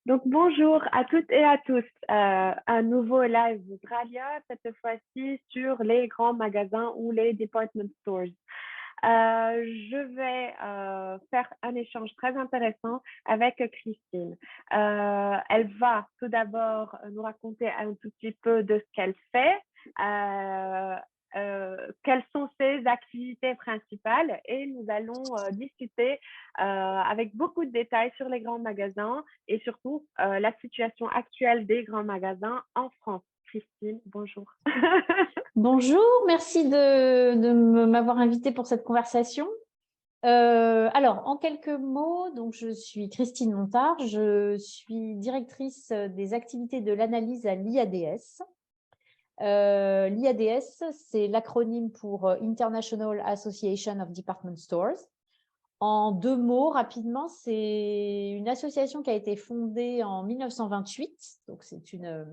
Donc, bonjour à toutes et à tous. Un nouveau live Australia, cette fois-ci sur les grands magasins ou les department stores. Je vais faire un échange très intéressant avec Christine. Elle va tout d'abord nous raconter un tout petit peu de ce qu'elle fait, euh, quelles sont ses activités principales et nous allons discuter avec beaucoup de détails sur les grands magasins et surtout la situation actuelle des grands magasins en France. Christine, bonjour. Bonjour, merci de m'avoir invité pour cette conversation. Alors, en quelques mots, donc je suis Christine Montard, je suis directrice des activités de l'analyse à l'IADS. L'IADS, c'est l'acronyme pour International Association of Department Stores. En deux mots, rapidement, c'est une association qui a été fondée en 1928, donc c'est une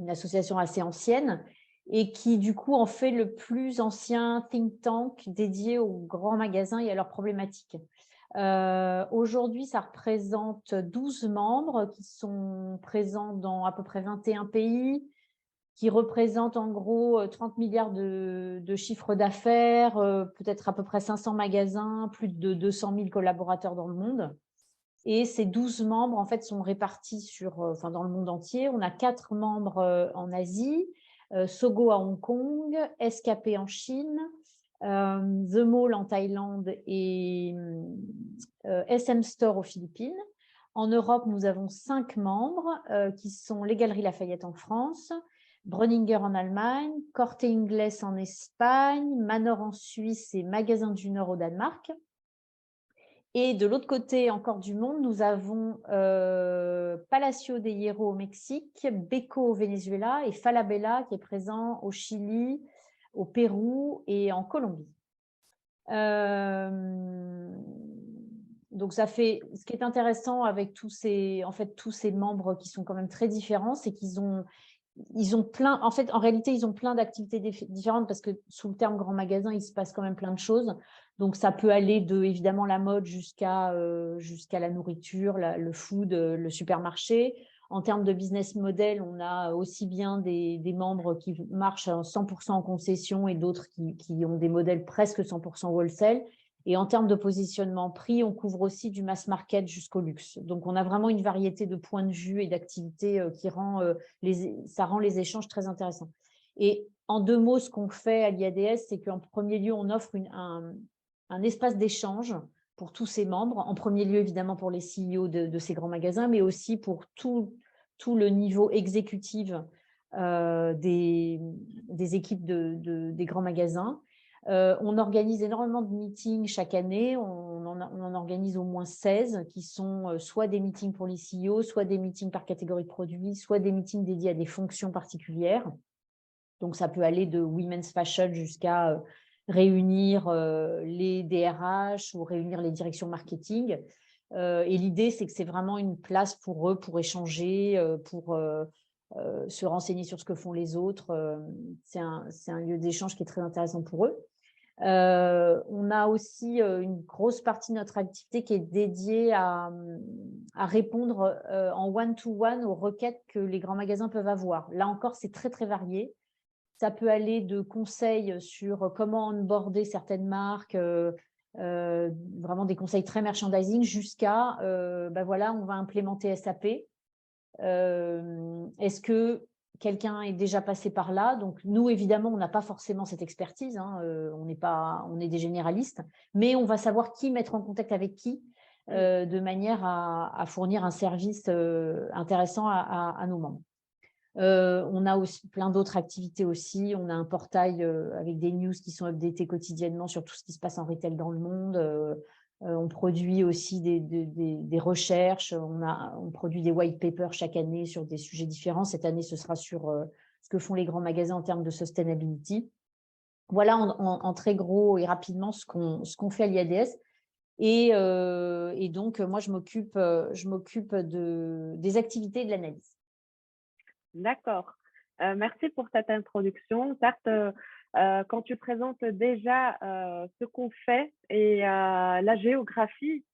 association assez ancienne et qui, du coup, en fait le plus ancien think tank dédié aux grands magasins et à leurs problématiques. Aujourd'hui, ça représente 12 membres qui sont présents dans à peu près 21 pays, qui représentent en gros 30 milliards de chiffre d'affaires, peut-être à peu près 500 magasins, plus de 200 000 collaborateurs dans le monde. Et ces 12 membres, en fait, sont répartis dans le monde entier. On a 4 membres en Asie, Sogo à Hong Kong, SKP en Chine, The Mall en Thaïlande et SM Store aux Philippines. En Europe, nous avons 5 membres qui sont les Galeries Lafayette en France, Breuninger en Allemagne, Corte Inglés en Espagne, Manor en Suisse et Magasins du Nord au Danemark. Et de l'autre côté encore du monde, nous avons Palacio de Hierro au Mexique, Beko au Venezuela et Falabella qui est présent au Chili, au Pérou et en Colombie. Donc ça fait, ce qui est intéressant avec tous ces membres qui sont quand même très différents, c'est qu'ils ont plein, en réalité, ils ont plein d'activités différentes parce que sous le terme grand magasin, il se passe quand même plein de choses. Donc, ça peut aller de, évidemment, la mode jusqu'à la nourriture, le food, le supermarché. En termes de business model, on a aussi bien des membres qui marchent à 100% en concession et d'autres qui ont des modèles presque 100% wholesale. Et en termes de positionnement prix, on couvre aussi du mass market jusqu'au luxe. Donc, on a vraiment une variété de points de vue et d'activités qui ça rend les échanges très intéressants. Et en deux mots, ce qu'on fait à l'IADS, c'est qu'en premier lieu, on offre un espace d'échange pour tous ces membres. En premier lieu, évidemment, pour les CEO de ces grands magasins, mais aussi pour tout le niveau exécutif des équipes des grands magasins. On organise énormément de meetings chaque année. On en organise au moins 16 qui sont soit des meetings pour les CEO, soit des meetings par catégorie de produits, soit des meetings dédiés à des fonctions particulières. Donc, ça peut aller de women's fashion jusqu'à réunir les DRH ou réunir les directions marketing. Et l'idée, c'est que c'est vraiment une place pour eux pour échanger, pour se renseigner sur ce que font les autres. C'est un lieu d'échange qui est très intéressant pour eux. On a aussi une grosse partie de notre activité qui est dédiée à répondre en one-to-one aux requêtes que les grands magasins peuvent avoir. Là encore, c'est très, très varié. Ça peut aller de conseils sur comment onboarder certaines marques, vraiment des conseils très merchandising, jusqu'à, voilà, on va implémenter SAP. Est-ce que quelqu'un est déjà passé par là? Donc, nous, évidemment, on n'a pas forcément cette expertise, hein, on est des généralistes, mais on va savoir qui mettre en contact avec qui, de manière à fournir un service intéressant à nos membres. On a aussi plein d'autres activités aussi. On a un portail avec des news qui sont updatées quotidiennement sur tout ce qui se passe en retail dans le monde. On produit aussi des recherches. On produit des white papers chaque année sur des sujets différents. Cette année, ce sera sur ce que font les grands magasins en termes de sustainability. Voilà en très gros et rapidement ce qu'on fait à l'IADS. Et donc, moi, je m'occupe des activités et de l'analyse. D'accord. Merci pour cette introduction. Certes, quand tu présentes déjà ce qu'on fait et la géographie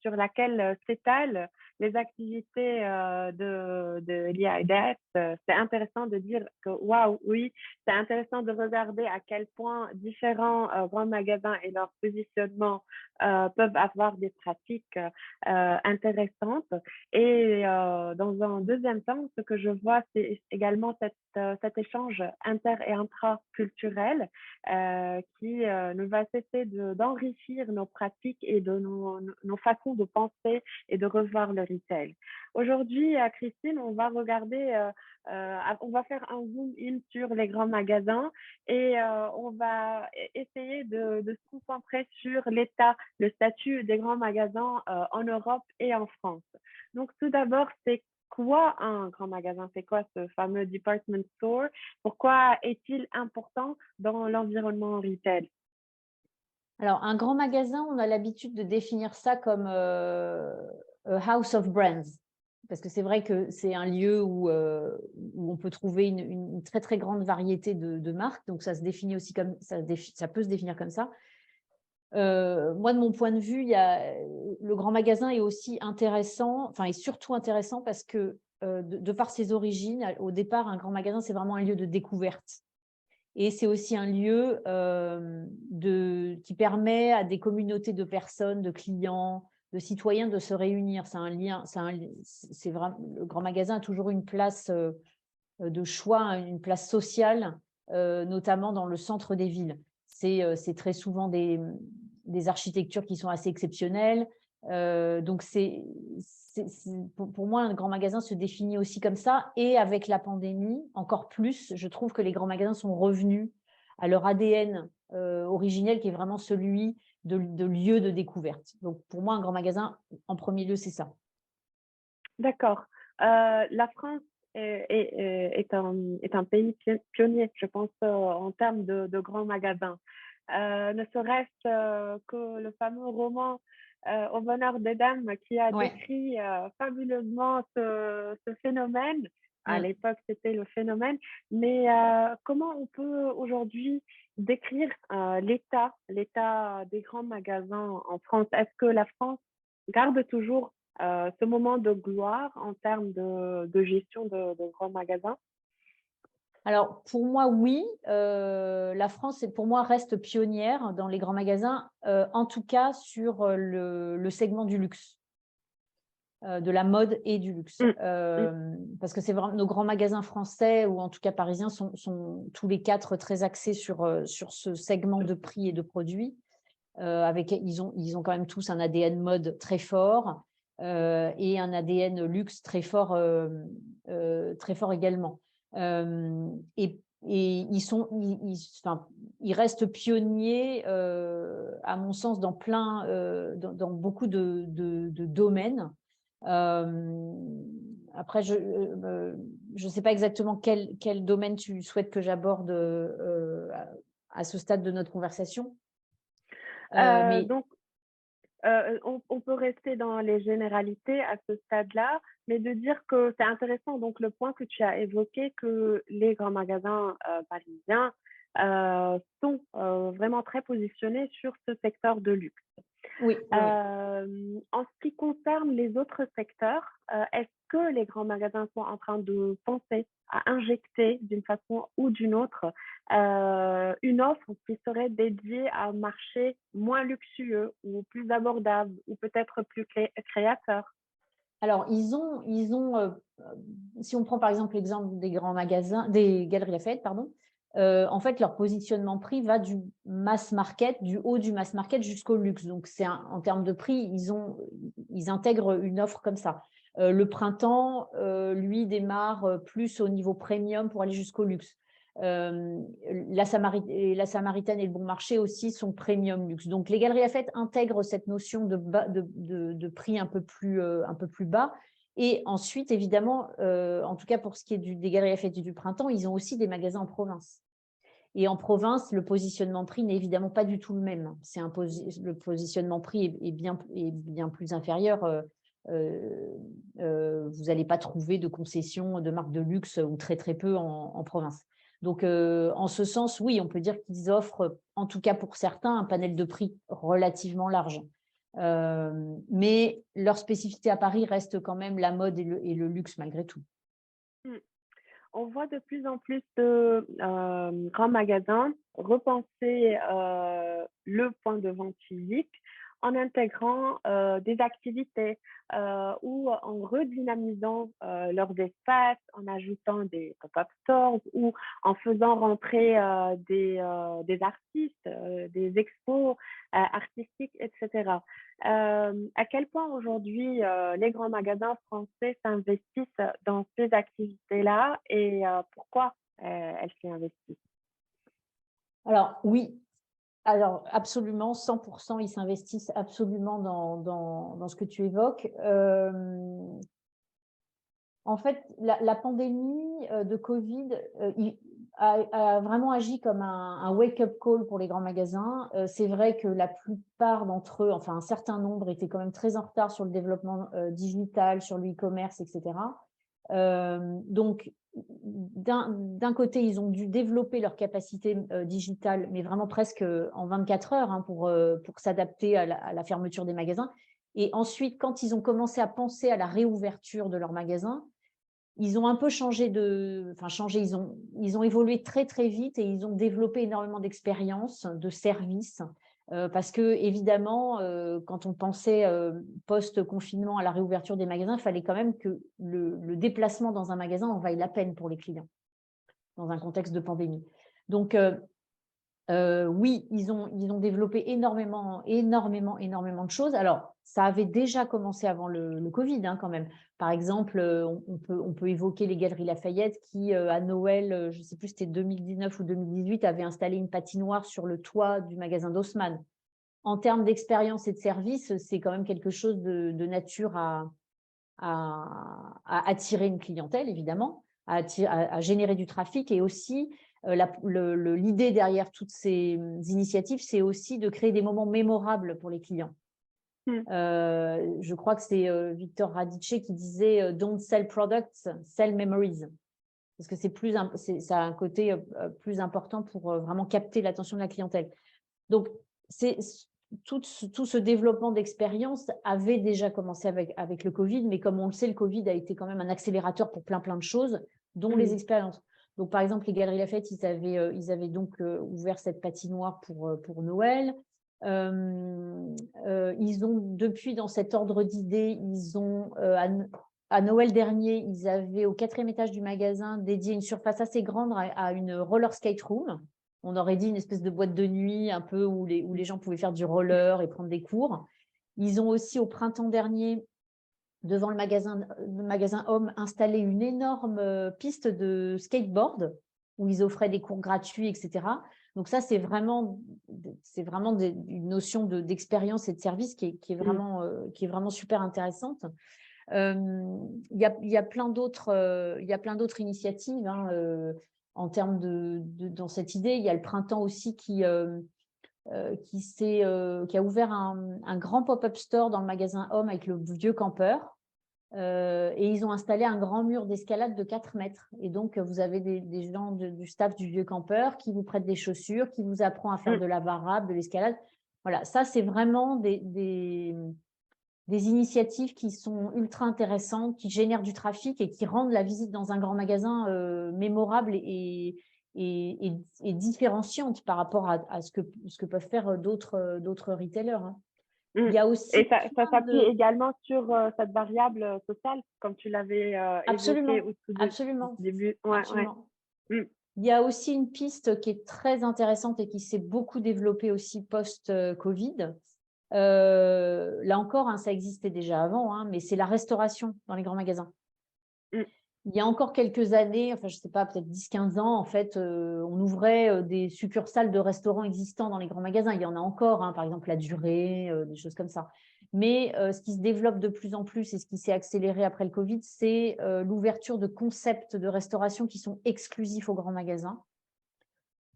sur laquelle s'étalent les activités de l'IADS, c'est intéressant de dire que, waouh, oui, c'est intéressant de regarder à quel point différents grands magasins et leur positionnement peuvent avoir des pratiques intéressantes. Et dans un deuxième temps, ce que je vois, c'est également cet échange inter et intraculturel qui ne va cesser d'enrichir nos pratiques et de nos façons de penser et de revoir le retail. Aujourd'hui, Christine, on va regarder, on va faire un zoom in sur les grands magasins et on va essayer de se concentrer sur l'état, le statut des grands magasins en Europe et en France. Donc, tout d'abord, c'est quoi un grand magasin? C'est quoi ce fameux department store? Pourquoi est-il important dans l'environnement retail? Alors, un grand magasin, on a l'habitude de définir ça comme a house of brands, parce que c'est vrai que c'est un lieu où on peut trouver une très, très grande variété de marques. Donc, ça se définit aussi comme ça peut se définir comme ça. Moi, de mon point de vue, le grand magasin est aussi intéressant, enfin, est surtout intéressant parce que de par ses origines, au départ, un grand magasin, c'est vraiment un lieu de découverte. Et c'est aussi un lieu qui permet à des communautés de personnes, de clients, de citoyens de se réunir. C'est un lien, c'est vraiment, le grand magasin a toujours une place de choix, une place sociale, notamment dans le centre des villes. C'est très souvent des architectures qui sont assez exceptionnelles. Donc, pour moi, un grand magasin se définit aussi comme ça. Et avec la pandémie, encore plus, je trouve que les grands magasins sont revenus à leur ADN originel, qui est vraiment celui de lieu de découverte. Donc, pour moi, un grand magasin, en premier lieu, c'est ça. D'accord. La France est un pays pionnier, je pense, en termes de grands magasins. Ne serait-ce que le fameux roman Au bonheur des dames qui a Ouais. décrit fabuleusement ce phénomène. À Mm. l'époque, c'était le phénomène. Mais comment on peut aujourd'hui décrire l'état des grands magasins en France? Est-ce que la France garde toujours ce moment de gloire en termes de gestion de grands magasins? Alors, pour moi, oui. La France, pour moi, reste pionnière dans les grands magasins, en tout cas sur le segment du luxe, de la mode et du luxe. Mmh, mmh. Parce que c'est vraiment nos grands magasins français, ou en tout cas parisiens, sont tous les quatre très axés sur ce segment de prix et de produits. Ils ont quand même tous un ADN mode très fort et un ADN luxe très fort également. Et ils restent pionniers, à mon sens, dans beaucoup de domaines. Après, je ne sais pas exactement quel domaine tu souhaites que j'aborde à ce stade de notre conversation. Mais Donc, on peut rester dans les généralités à ce stade-là, mais de dire que c'est intéressant, donc le point que tu as évoqué, que les grands magasins parisiens sont vraiment très positionnés sur ce secteur de luxe. oui, oui. En ce qui concerne les autres secteurs, est-ce que les grands magasins sont en train de penser à injecter d'une façon ou d'une autre une offre qui serait dédiée à un marché moins luxueux ou plus abordable ou peut-être plus créateur? Alors, si on prend par exemple l'exemple des grands magasins, des Galeries Lafayette, pardon, en fait, leur positionnement prix va du mass market, du haut du mass market jusqu'au luxe. Donc, en termes de prix, ils intègrent une offre comme ça. Le Printemps, lui, démarre plus au niveau premium pour aller jusqu'au luxe. La Samaritaine et le Bon Marché aussi sont premium luxe. Donc, les Galeries Lafayette intègrent cette notion de prix un peu plus bas. Et ensuite, évidemment, en tout cas pour ce qui est des Galeries Lafayette et du Printemps, ils ont aussi des magasins en province. Et en province, le positionnement prix n'est évidemment pas du tout le même. Le positionnement prix est bien plus inférieur. Vous n'allez pas trouver de concessions de marques de luxe, ou très très peu en province. Donc, en ce sens, oui, on peut dire qu'ils offrent, en tout cas pour certains, un panel de prix relativement large. Mais leur spécificité à Paris reste quand même la mode et le luxe malgré tout. Mmh. On voit de plus en plus de grands magasins repenser le point de vente physique en intégrant des activités ou en redynamisant leurs espaces, en ajoutant des pop-up stores ou en faisant rentrer des artistes, des expos artistiques, etc. À quel point aujourd'hui les grands magasins français s'investissent dans ces activités-là et pourquoi elles s'y investissent? Alors oui, alors absolument, 100%, ils s'investissent absolument dans ce que tu évoques. En fait, la pandémie de Covid a vraiment agi comme un wake-up call pour les grands magasins. C'est vrai que la plupart d'entre eux, enfin un certain nombre, étaient quand même très en retard sur le développement digital, sur le e-commerce, etc. Donc, d'un côté, ils ont dû développer leur capacité digitale, mais vraiment presque en 24 heures pour s'adapter à la fermeture des magasins. Et ensuite, quand ils ont commencé à penser à la réouverture de leurs magasins, ils ont un peu ils ont évolué très, très vite et ils ont développé énormément d'expériences, de services, parce que évidemment, quand on pensait, post-confinement à la réouverture des magasins, il fallait quand même que le déplacement dans un magasin en vaille la peine pour les clients, dans un contexte de pandémie. Donc, oui, ils ont développé énormément de choses. Alors, ça avait déjà commencé avant le covid, hein, quand même. Par exemple, on peut évoquer les Galeries Lafayette qui, à Noël, je ne sais plus, c'était 2019 ou 2018, avaient installé une patinoire sur le toit du magasin d'Haussmann. En termes d'expérience et de service, c'est quand même quelque chose de nature à attirer une clientèle, évidemment, à générer du trafic et aussi l'idée derrière toutes ces initiatives, c'est aussi de créer des moments mémorables pour les clients. Mmh. Je crois que c'est Victor Radice qui disait Don't sell products, sell memories. Parce que ça a un côté plus important pour vraiment capter l'attention de la clientèle. Donc, tout ce développement d'expérience avait déjà commencé avec le Covid, mais comme on le sait, le Covid a été quand même un accélérateur pour plein de choses, dont les Mmh. expériences. Donc, par exemple, les Galeries Lafayette, ils avaient donc ouvert cette patinoire pour Noël. Ils ont, depuis, dans cet ordre d'idées, ils ont, à Noël dernier, ils avaient au 4e étage du magasin dédié une surface assez grande à une roller skate room. On aurait dit une espèce de boîte de nuit un peu où les gens pouvaient faire du roller et prendre des cours. Ils ont aussi, au printemps dernier, devant le magasin Homme, installé une énorme piste de skateboard où ils offraient des cours gratuits, etc. Donc ça, c'est vraiment une notion d'expérience et de service qui est vraiment super intéressante. Il y a plein d'autres initiatives, hein, en termes dans cette idée. Il y a le printemps aussi qui a ouvert un grand pop-up store dans le magasin Homme avec le vieux campeur. Et ils ont installé un grand mur d'escalade de 4 mètres. Et donc, vous avez des gens du staff du vieux campeur qui vous prêtent des chaussures, qui vous apprend à faire Mmh. de la varap, de l'escalade. Voilà, ça, c'est vraiment des initiatives qui sont ultra intéressantes, qui génèrent du trafic et qui rendent la visite dans un grand magasin mémorable et différenciante par rapport à ce que peuvent faire d'autres retailers, hein. Mmh. Il y a aussi Et ça plein s'appuie de… également sur cette variable sociale, comme tu l'avais évoqué Absolument, au tout absolument, début. Ouais, ouais. absolument. Mmh. Il y a aussi une piste qui est très intéressante et qui s'est beaucoup développée aussi post-Covid. Là encore, hein, ça existait déjà avant, hein, mais c'est la restauration dans les grands magasins. Mmh. Il y a encore quelques années, enfin je ne sais pas, peut-être 10-15 ans, en fait, on ouvrait des succursales de restaurants existants dans les grands magasins. Il y en a encore, hein, par exemple la Durée, des choses comme ça. Mais ce qui se développe de plus en plus et ce qui s'est accéléré après le Covid, c'est l'ouverture de concepts de restauration qui sont exclusifs aux grands magasins.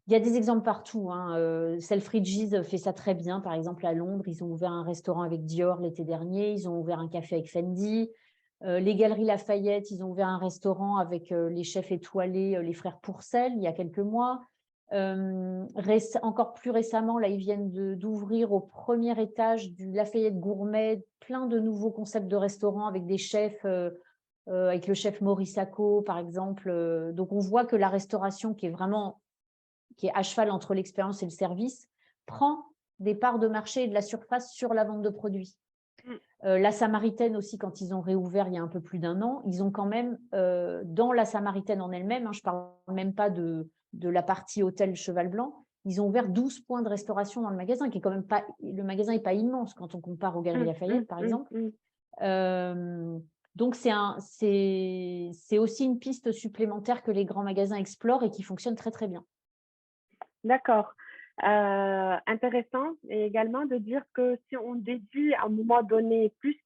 Il y a des exemples partout, hein. Selfridges fait ça très bien. Par exemple, à Londres, ils ont ouvert un restaurant avec Dior l'été dernier. Ils ont ouvert un café avec Fendi. Les Galeries Lafayette, ils ont ouvert un restaurant avec les chefs étoilés, les frères Pourcel, il y a quelques mois. Encore plus récemment, là, ils viennent d'ouvrir au premier étage du Lafayette Gourmet plein de nouveaux concepts de restaurants avec des chefs, avec le chef Maurice Sacco, par exemple. Donc, on voit que la restauration, qui est à cheval entre l'expérience et le service, prend des parts de marché et de la surface sur la vente de produits. Mm. La Samaritaine aussi, quand ils ont réouvert il y a un peu plus d'un an, ils ont quand même, dans la Samaritaine en elle-même, je ne parle même pas de la partie hôtel Cheval Blanc, ils ont ouvert 12 points de restauration dans le magasin, qui est quand même pas, le magasin n'est pas immense quand on compare aux Galeries Lafayette, par exemple. Donc, c'est aussi une piste supplémentaire que les grands magasins explorent et qui fonctionne très, très bien. D'accord. Intéressant et également de dire que si on dédie à un moment donné plus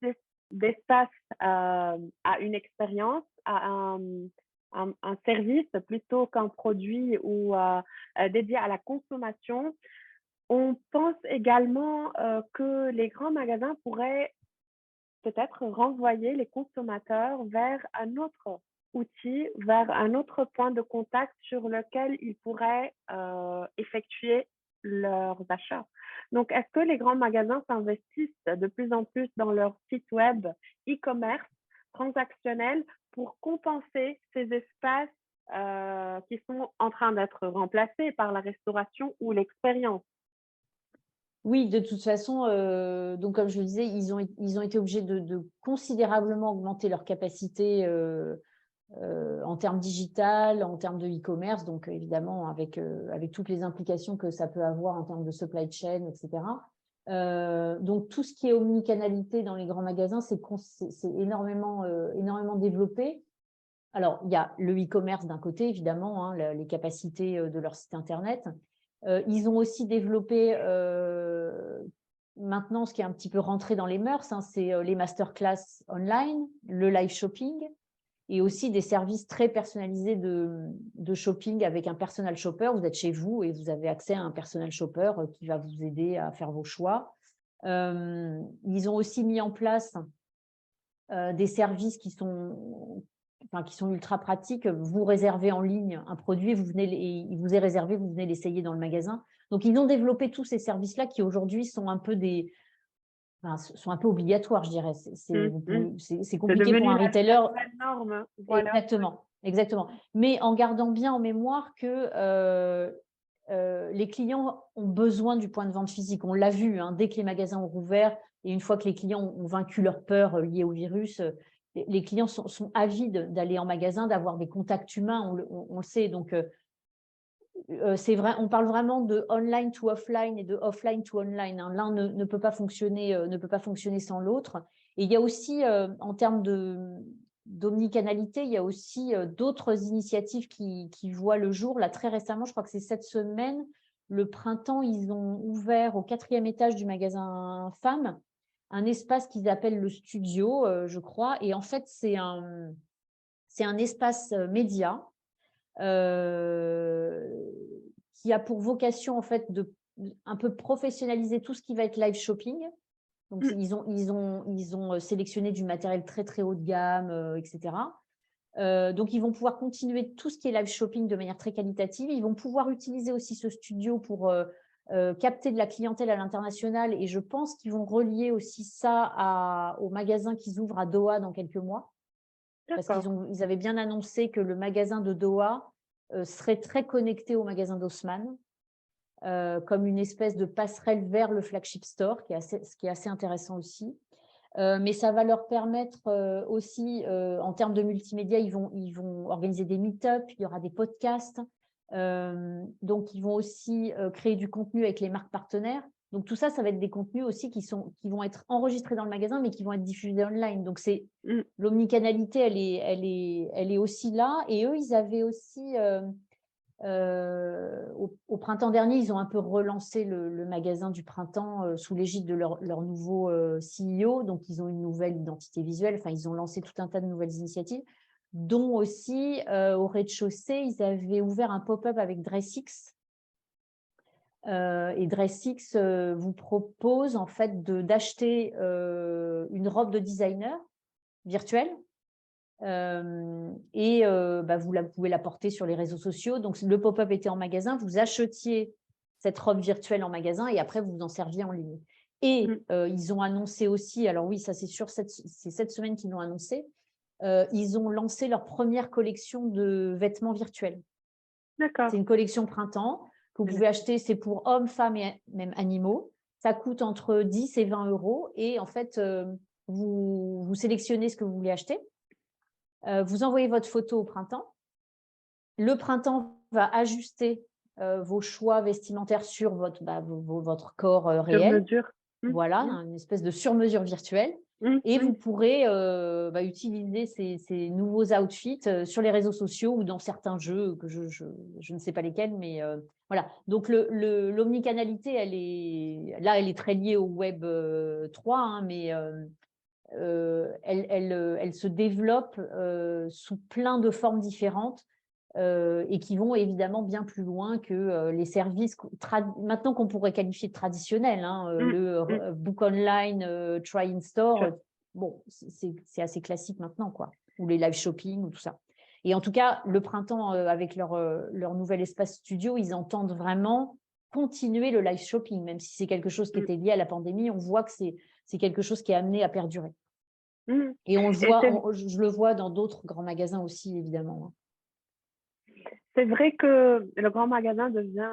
d'espace à une expérience, à un service plutôt qu'un produit ou dédié à la consommation, on pense également que les grands magasins pourraient peut-être renvoyer les consommateurs vers un autre outil, vers un autre point de contact sur lequel ils pourraient effectuer leurs achats. Donc, est-ce que les grands magasins s'investissent de plus en plus dans leur site web e-commerce transactionnel pour compenser ces espaces qui sont en train d'être remplacés par la restauration ou l'expérience? Oui, de toute façon, donc comme je le disais, ils ont été obligés de considérablement augmenter leur capacité en termes digital, en termes de e-commerce, donc évidemment avec toutes les implications que ça peut avoir en termes de supply chain, etc. Donc tout ce qui est omnicanalité dans les grands magasins, c'est énormément développé. Alors, il y a le e-commerce d'un côté, évidemment, les capacités de leur site internet. Ils ont aussi développé maintenant, ce qui est un petit peu rentré dans les mœurs, c'est les masterclass online, le live shopping et aussi des services très personnalisés de shopping avec un personal shopper. Vous êtes chez vous et vous avez accès à un personal shopper qui va vous aider à faire vos choix. Ils ont aussi mis en place des services qui sont ultra pratiques. Vous réservez en ligne un produit, il vous est réservé, vous venez l'essayer dans le magasin. Donc, ils ont développé tous ces services-là qui aujourd'hui sont un peu obligatoires, je dirais. C'est compliqué pour devenu un retailer. nouvelle norme. Voilà. Exactement. Mais en gardant bien en mémoire que les clients ont besoin du point de vente physique. On l'a vu, dès que les magasins ont rouvert et une fois que les clients ont vaincu leur peur liée au virus, les clients sont avides d'aller en magasin, d'avoir des contacts humains, on le sait. Donc, c'est vrai, on parle vraiment de online to offline et de offline to online. L'un ne peut pas fonctionner, sans l'autre. Et il y a aussi, en termes d'omnicanalité, il y a aussi d'autres initiatives qui voient le jour. Là, très récemment, je crois que c'est cette semaine, le printemps, ils ont ouvert au 4e étage du magasin Femmes un espace qu'ils appellent le studio, je crois. Et en fait, c'est un espace média qui a pour vocation en fait de un peu professionnaliser tout ce qui va être live shopping. Donc, ils ont sélectionné du matériel très, très haut de gamme, etc. Donc, ils vont pouvoir continuer tout ce qui est live shopping de manière très qualitative. Ils vont pouvoir utiliser aussi ce studio pour capter de la clientèle à l'international. Et je pense qu'ils vont relier aussi ça au magasin qu'ils ouvrent à Doha dans quelques mois. Parce qu'ils avaient bien annoncé que le magasin de Doha serait très connecté au magasin d'Haussmann, comme une espèce de passerelle vers le flagship store, ce qui est assez intéressant aussi. Mais ça va leur permettre aussi, en termes de multimédia, ils vont organiser des meet-up, il y aura des podcasts. Donc, ils vont aussi créer du contenu avec les marques partenaires. Donc, tout ça, ça va être des contenus aussi qui vont être enregistrés dans le magasin, mais qui vont être diffusés online. Donc, l'omnicanalité, elle est aussi là. Et eux, ils avaient aussi, au printemps dernier, ils ont un peu relancé le magasin du printemps sous l'égide de leur nouveau CEO. Donc, ils ont une nouvelle identité visuelle. Enfin, ils ont lancé tout un tas de nouvelles initiatives, dont aussi, au rez-de-chaussée, ils avaient ouvert un pop-up avec DressX. Et DressX vous propose en fait d'acheter une robe de designer virtuelle Vous pouvez la porter sur les réseaux sociaux. Donc, le pop-up était en magasin, vous achetiez cette robe virtuelle en magasin et après, vous vous en serviez en ligne. Et ils ont annoncé aussi, alors oui, ça c'est sûr, c'est cette semaine qu'ils l'ont annoncé, ils ont lancé leur première collection de vêtements virtuels. D'accord. C'est une collection printemps que vous pouvez acheter, c'est pour hommes, femmes et même animaux. Ça coûte entre 10 et 20 euros et en fait, vous sélectionnez ce que vous voulez acheter. Vous envoyez votre photo au printemps. Le printemps va ajuster vos choix vestimentaires sur votre corps Sur réel. mesure. Voilà, une espèce de sur-mesure virtuelle. Et vous pourrez utiliser ces nouveaux outfits sur les réseaux sociaux ou dans certains jeux que je ne sais pas lesquels, mais voilà. Donc, l'omnicanalité, elle est très liée au Web 3, hein, mais elle se développe sous plein de formes différentes et qui vont évidemment bien plus loin que les services maintenant qu'on pourrait qualifier de traditionnels, hein, le book online, try in store, bon, c'est assez classique maintenant, quoi, ou les live shopping ou tout ça. Et en tout cas, le printemps, avec leur nouvel espace studio, ils entendent vraiment continuer le live shopping, même si c'est quelque chose qui était lié à la pandémie, on voit que c'est quelque chose qui est amené à perdurer. Et on le voit, je le vois dans d'autres grands magasins aussi, évidemment. C'est vrai que le grand magasin devient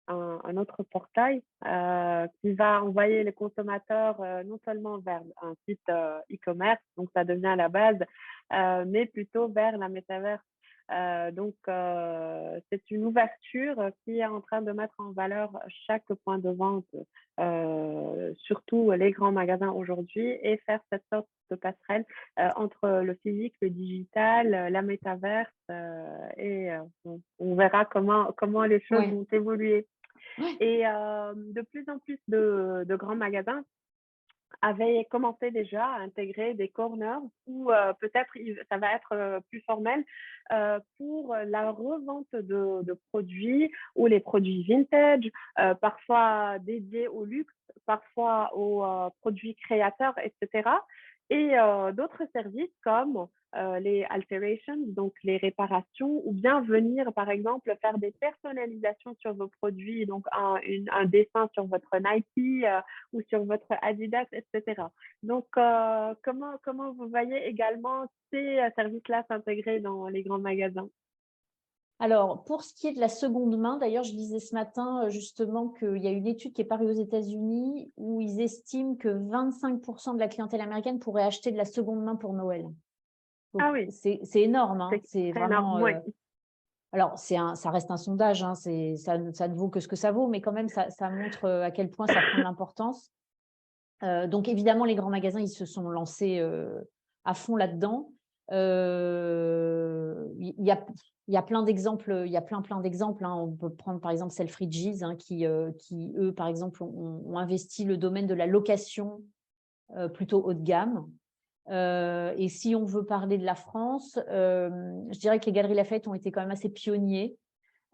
un autre portail qui va envoyer les consommateurs non seulement vers un site e-commerce, donc ça devient la base, mais plutôt vers la métaverse. C'est une ouverture qui est en train de mettre en valeur chaque point de vente, surtout les grands magasins aujourd'hui, et faire cette sorte de passerelle entre le physique, le digital, la métaverse, et on verra comment les choses vont évoluer. Et de plus en plus de grands magasins avaient commencé déjà à intégrer des corners où peut-être ça va être plus formel pour la revente de produits ou les produits vintage, parfois dédiés au luxe, parfois aux produits créateurs, etc. Et d'autres services comme les alterations, donc les réparations, ou bien venir, par exemple, faire des personnalisations sur vos produits, donc un dessin sur votre Nike ou sur votre Adidas, etc. Donc, comment vous voyez également ces services-là s'intégrer dans les grands magasins? Alors, pour ce qui est de la seconde main, d'ailleurs, je lisais ce matin justement qu'il y a une étude qui est parue aux États-Unis où ils estiment que 25% de la clientèle américaine pourrait acheter de la seconde main pour Noël. Donc, Ah oui, c'est énorme, hein. C'est vraiment. énorme, oui. Alors, ça reste un sondage, hein, ça ne vaut que ce que ça vaut, mais quand même, ça montre à quel point ça prend de l'importance. Donc, évidemment, les grands magasins, ils se sont lancés à fond là-dedans. Il y a plein d'exemples, il y a plein d'exemples, hein. On peut prendre par exemple Selfridges, hein, qui eux, par exemple, ont investi le domaine de la location plutôt haut de gamme. Et si on veut parler de la France, je dirais que les Galeries Lafayette ont été quand même assez pionniers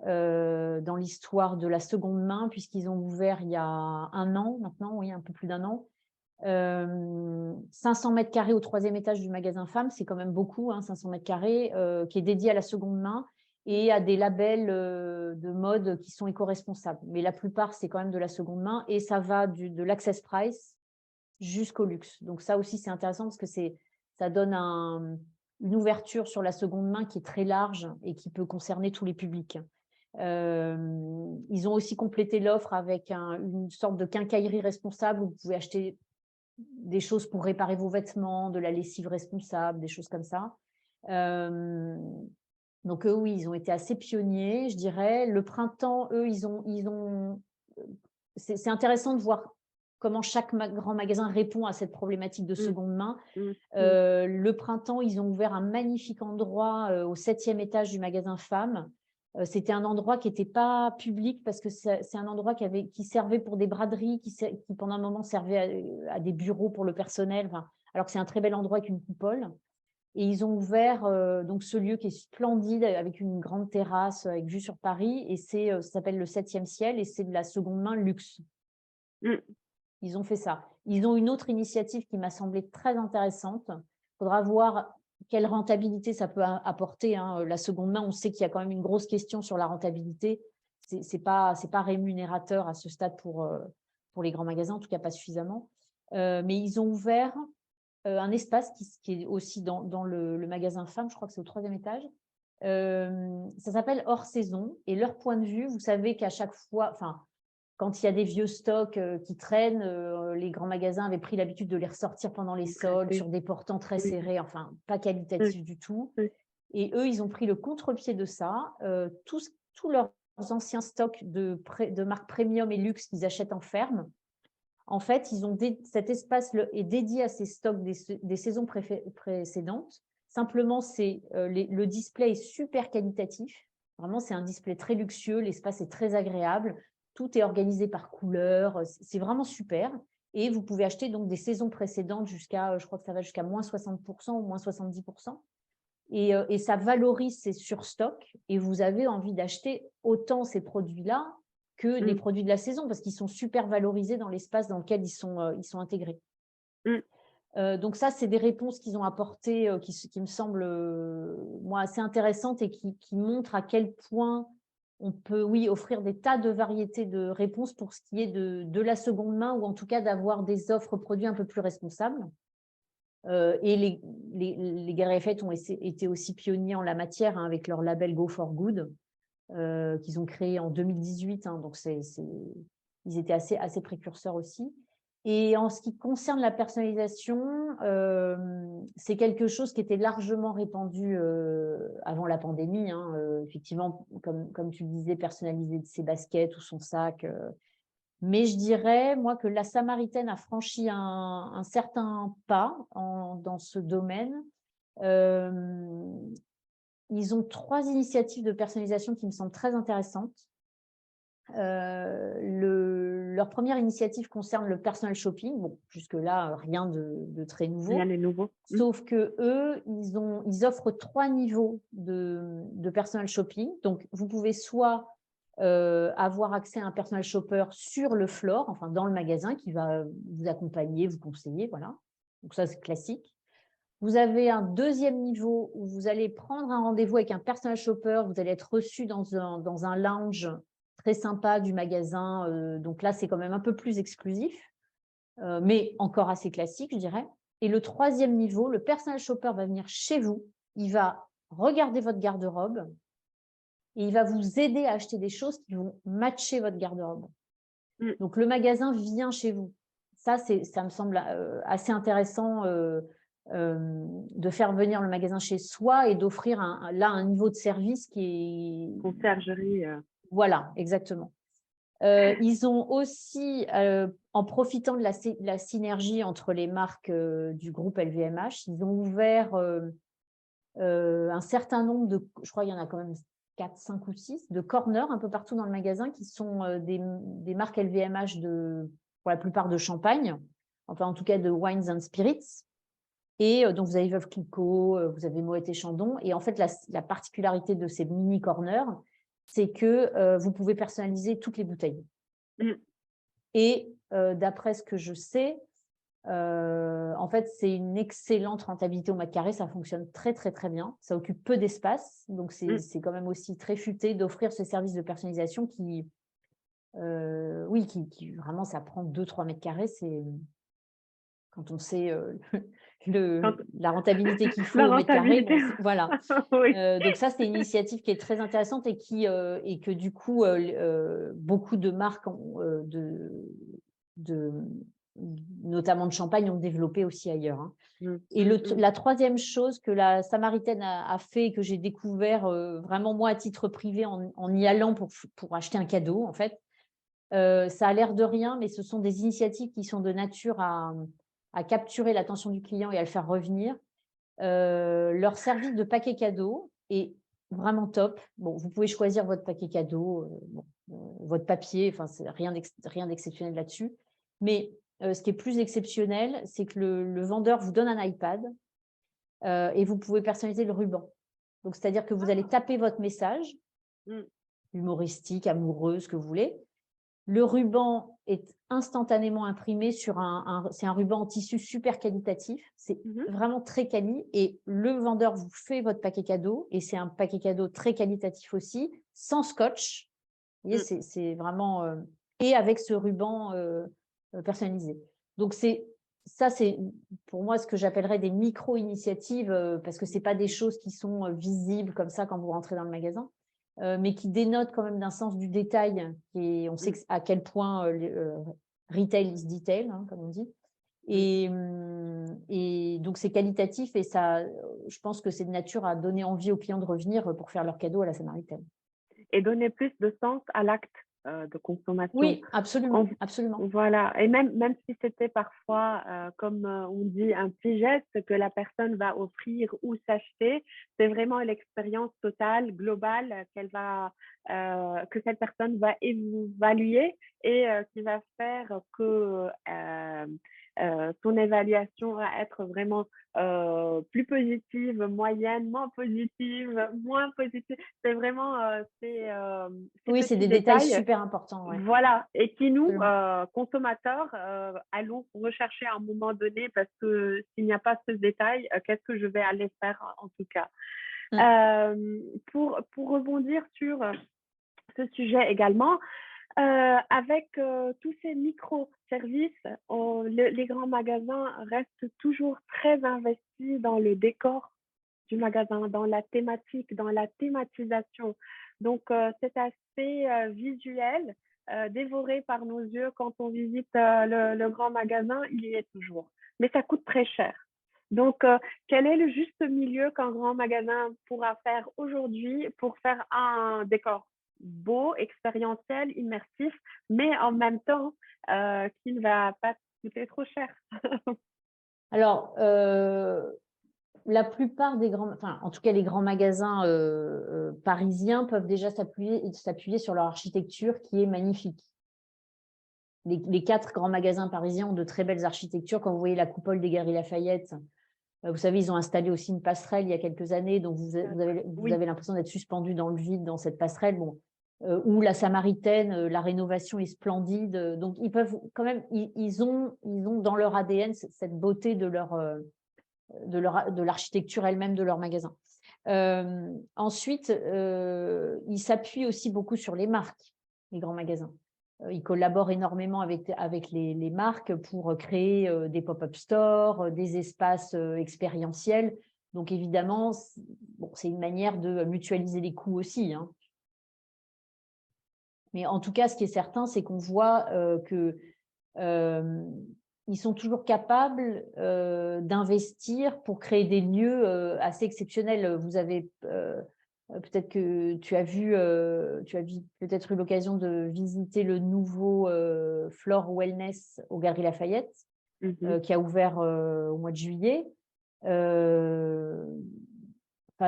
dans l'histoire de la seconde main, puisqu'ils ont ouvert il y a un an maintenant, oui, un peu plus d'un an. 500 mètres carrés au 3e étage du magasin Femmes, c'est quand même beaucoup, hein, 500 mètres carrés, qui est dédié à la seconde main et à des labels de mode qui sont éco-responsables. Mais la plupart, c'est quand même de la seconde main et ça va de l'access price jusqu'au luxe. Donc ça aussi, c'est intéressant parce que ça donne une ouverture sur la seconde main qui est très large et qui peut concerner tous les publics. Ils ont aussi complété l'offre avec une sorte de quincaillerie responsable où vous pouvez acheter des choses pour réparer vos vêtements, de la lessive responsable, des choses comme ça. Donc, eux, oui, ils ont été assez pionniers, je dirais. Le printemps, eux, c'est intéressant de voir comment chaque grand magasin répond à cette problématique de seconde main. Le printemps, ils ont ouvert un magnifique endroit au 7e étage du magasin Femmes. C'était un endroit qui n'était pas public parce que c'est un endroit qui servait pour des braderies, qui pendant un moment servait à des bureaux pour le personnel, alors que c'est un très bel endroit avec une coupole. Et ils ont ouvert donc ce lieu qui est splendide avec une grande terrasse avec vue sur Paris et ça s'appelle le 7e ciel et c'est de la seconde main luxe. Ils ont fait ça. Ils ont une autre initiative qui m'a semblé très intéressante. Il faudra voir quelle rentabilité ça peut apporter, hein. La seconde main, on sait qu'il y a quand même une grosse question sur la rentabilité. C'est pas rémunérateur à ce stade pour les grands magasins, en tout cas pas suffisamment. Mais ils ont ouvert un espace qui est aussi dans le magasin Femmes, je crois que c'est au 3e étage. Ça s'appelle Hors Saison. Et leur point de vue, vous savez qu'à chaque fois, enfin, quand il y a des vieux stocks qui traînent, les grands magasins avaient pris l'habitude de les ressortir pendant les soldes, sur des portants très serrés, enfin, pas qualitatifs du tout. Et eux, ils ont pris le contre-pied de ça. Tous leurs anciens stocks de marques premium et luxe qu'ils achètent en ferme, en fait, cet espace est dédié à ces stocks des saisons précédentes. Simplement, le display est super qualitatif. Vraiment, c'est un display très luxueux. L'espace est très agréable. Tout est organisé par couleur. C'est vraiment super. Et vous pouvez acheter donc des saisons précédentes jusqu'à, je crois que ça va jusqu'à moins 60% ou moins 70%. Et ça valorise ces surstocks. Et vous avez envie d'acheter autant ces produits-là que les produits de la saison, parce qu'ils sont super valorisés dans l'espace dans lequel ils sont intégrés. Donc ça, c'est des réponses qu'ils ont apportées qui me semblent, moi, assez intéressantes et qui montrent à quel point on peut, oui, offrir des tas de variétés de réponses pour ce qui est de la seconde main, ou en tout cas d'avoir des offres produits un peu plus responsables. Et les Galeries Lafayette ont été aussi pionniers en la matière, hein, avec leur label Go for Good, qu'ils ont créé en 2018, hein, donc ils étaient assez précurseurs aussi. Et en ce qui concerne la personnalisation, c'est quelque chose qui était largement répandu avant la pandémie, hein, effectivement, comme tu le disais, personnaliser ses baskets ou son sac. Mais je dirais, moi, que la Samaritaine a franchi un certain pas dans ce domaine. Ils ont 3 initiatives de personnalisation qui me semblent très intéressantes. Leur première initiative concerne le personal shopping. Bon, jusque-là, rien de très nouveau. Rien de nouveau. Sauf que eux, ils offrent 3 niveaux de personal shopping. Donc, vous pouvez soit avoir accès à un personal shopper sur le floor, enfin dans le magasin, qui va vous accompagner, vous conseiller, voilà. Donc ça, c'est classique. Vous avez un deuxième niveau où vous allez prendre un rendez-vous avec un personal shopper, vous allez être reçu dans un lounge très sympa du magasin. Donc là, c'est quand même un peu plus exclusif, mais encore assez classique, je dirais. Et le troisième niveau, le personal shopper va venir chez vous, il va regarder votre garde-robe et il va vous aider à acheter des choses qui vont matcher votre garde-robe. Donc, le magasin vient chez vous. Ça me semble assez intéressant de faire venir le magasin chez soi et d'offrir un niveau de service qui est… Conciergerie. Voilà, exactement. Ils ont aussi, en profitant de la synergie entre les marques du groupe LVMH, ils ont ouvert un certain nombre je crois qu'il y en a quand même 4, 5 ou 6, de corners un peu partout dans le magasin qui sont des marques LVMH pour la plupart de champagne, enfin en tout cas de wines and spirits. Et donc vous avez Veuve Clicquot, vous avez Moët et Chandon. Et en fait, la particularité de ces mini corners, c'est que vous pouvez personnaliser toutes les bouteilles. Et d'après ce que je sais, en fait, c'est une excellente rentabilité au mètre carré. Ça fonctionne très, très, très bien. Ça occupe peu d'espace. Donc, c'est quand même aussi très futé d'offrir ce service de personnalisation qui vraiment, ça prend 2-3 mètres carrés. C'est quand on sait la rentabilité qu'il faut au mètre carré. Bon, voilà. Oui. Donc ça, c'est une initiative qui est très intéressante et que du coup, beaucoup de marques notamment de champagne ont développé aussi ailleurs. Hein. Et la troisième chose que la Samaritaine a fait, que j'ai découvert vraiment moi à titre privé en y allant pour acheter un cadeau, en fait, ça a l'air de rien, mais ce sont des initiatives qui sont de nature à capturer l'attention du client et à le faire revenir. Leur service de paquet cadeau est vraiment top. Bon, vous pouvez choisir votre paquet cadeau, votre papier, enfin, c'est rien d'exceptionnel là-dessus. Mais ce qui est plus exceptionnel, c'est que le vendeur vous donne un iPad et vous pouvez personnaliser le ruban. Donc, c'est-à-dire que vous allez taper votre message, humoristique, amoureux, ce que vous voulez. Le ruban est instantanément imprimé sur c'est un ruban en tissu super qualitatif. C'est vraiment très quali. Et le vendeur vous fait votre paquet cadeau. Et c'est un paquet cadeau très qualitatif aussi, sans scotch. Vous voyez, c'est vraiment… et avec ce ruban personnalisé. Donc, ça, c'est pour moi ce que j'appellerais des micro-initiatives, parce que ce n'est pas des choses qui sont visibles comme ça quand vous rentrez dans le magasin, mais qui dénotent quand même d'un sens du détail. Et on sait à quel point retail is detail, hein, comme on dit. Et donc, c'est qualitatif et ça, je pense que c'est de nature à donner envie aux clients de revenir pour faire leur cadeau à la Samaritaine. Et donner plus de sens à l'acte de consommation. Oui, absolument, absolument. Voilà, et même si c'était parfois, comme on dit, un petit geste que la personne va offrir ou s'acheter, c'est vraiment l'expérience totale, globale que cette personne va évaluer et qui va faire que son évaluation va être vraiment plus positive, moyennement positive, moins positive. C'est vraiment oui, c'est des détails super importants. Ouais. Voilà, et qui nous, consommateurs, allons rechercher à un moment donné parce que s'il n'y a pas ce détail, qu'est-ce que je vais aller faire en tout cas. Pour rebondir sur ce sujet également, avec tous ces micro-services, les grands magasins restent toujours très investis dans le décor du magasin, dans la thématique, dans la thématisation. Donc, cet aspect visuel, dévoré par nos yeux quand on visite le grand magasin, il y est toujours. Mais ça coûte très cher. Donc, quel est le juste milieu qu'un grand magasin pourra faire aujourd'hui pour faire un décor beau, expérientiel, immersif, mais en même temps qui ne va pas coûter trop cher? Alors, la plupart des grands, enfin, en tout cas, les grands magasins parisiens peuvent déjà s'appuyer sur leur architecture qui est magnifique. Les 4 grands magasins parisiens ont de très belles architectures. Quand vous voyez la coupole des Galeries Lafayette, vous savez, ils ont installé aussi une passerelle il y a quelques années, donc vous avez l'impression d'être suspendu dans le vide dans cette passerelle. Bon, ou la Samaritaine, la rénovation est splendide. Donc, ils peuvent quand même, ils ont dans leur ADN cette beauté de l'architecture elle-même de leur magasin. Ensuite, ils s'appuient aussi beaucoup sur les marques, les grands magasins. Ils collaborent énormément avec les marques pour créer des pop-up stores, des espaces expérientiels. Donc, évidemment, c'est une manière de mutualiser les coûts aussi, hein. Mais en tout cas, ce qui est certain, c'est qu'on voit que ils sont toujours capables d'investir pour créer des lieux assez exceptionnels. Vous avez peut-être que tu as peut-être eu l'occasion de visiter le nouveau Flore Wellness au Galeries Lafayette, qui a ouvert au mois de juillet.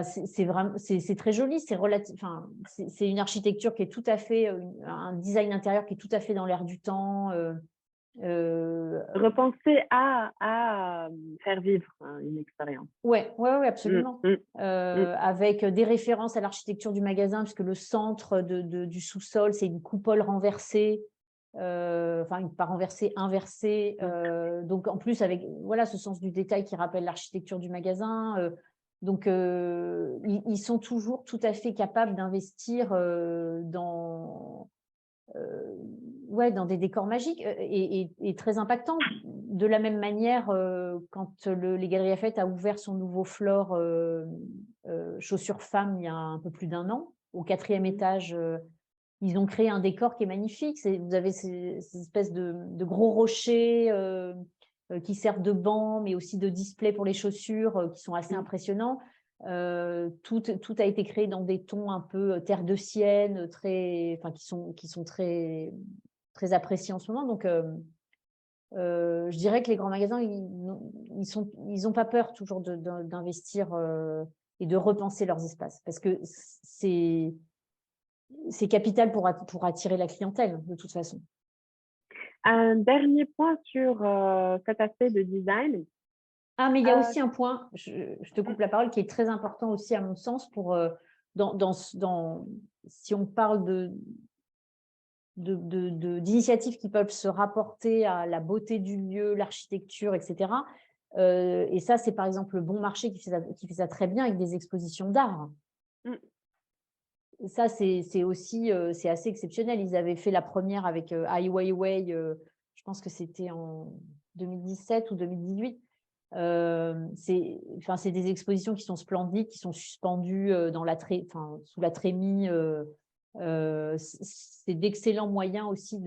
C'est très joli, c'est une architecture qui est tout à fait, un design intérieur qui est tout à fait dans l'air du temps. Repenser à faire vivre une expérience. Oui, absolument. Avec des références à l'architecture du magasin, puisque le centre du sous-sol, c'est une coupole renversée, pas renversée, inversée. Donc, en plus, avec ce sens du détail qui rappelle l'architecture du magasin. Donc, ils sont toujours tout à fait capables d'investir dans des décors magiques et très impactants. De la même manière, quand les Galeries Lafayette a ouvert son nouveau Flore chaussures femmes il y a un peu plus d'1 an, au 4e étage, ils ont créé un décor qui est magnifique. Vous avez ces espèces de gros rochers qui servent de banc, mais aussi de display pour les chaussures qui sont assez impressionnants. Tout a été créé dans des tons un peu terre de Sienne, qui sont très, très appréciés en ce moment. Donc, je dirais que les grands magasins, ils ont pas peur toujours d'investir et de repenser leurs espaces, parce que c'est capital pour attirer la clientèle, de toute façon. Un dernier point sur cet aspect de design. Ah, mais il y a aussi un point, je te coupe la parole, qui est très important aussi à mon sens si on parle d'initiatives qui peuvent se rapporter à la beauté du lieu, l'architecture, etc. Et ça, c'est par exemple le Bon Marché qui fait ça très bien avec des expositions d'art. Mm. Ça, c'est aussi c'est assez exceptionnel. Ils avaient fait la première avec Ai Weiwei, je pense que c'était en 2017 ou 2018. C'est des expositions qui sont splendides, qui sont suspendues sous la trémie. C'est d'excellents moyens aussi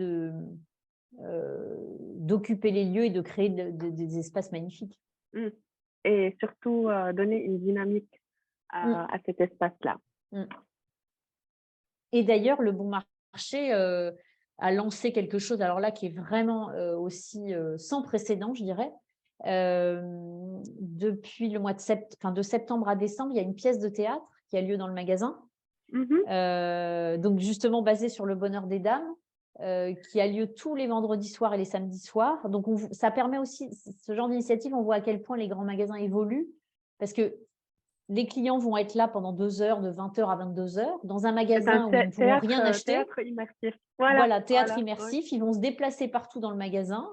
d'occuper les lieux et de créer des espaces magnifiques. Mm. Et surtout donner une dynamique à cet espace-là. Mm. Et d'ailleurs, le Bon Marché a lancé quelque chose, alors là, qui est vraiment aussi sans précédent, je dirais. Depuis le mois de septembre à décembre, il y a une pièce de théâtre qui a lieu dans le magasin. Donc justement basée sur le bonheur des dames, qui a lieu tous les vendredis soirs et les samedis soirs. Donc ça permet aussi, ce genre d'initiative, on voit à quel point les grands magasins évoluent, parce que les clients vont être là pendant 2 heures, de 20h à 22h, dans un magasin où ils ne pourront rien acheter. Théâtre immersif. Voilà, théâtre voilà, immersif. Oui. Ils vont se déplacer partout dans le magasin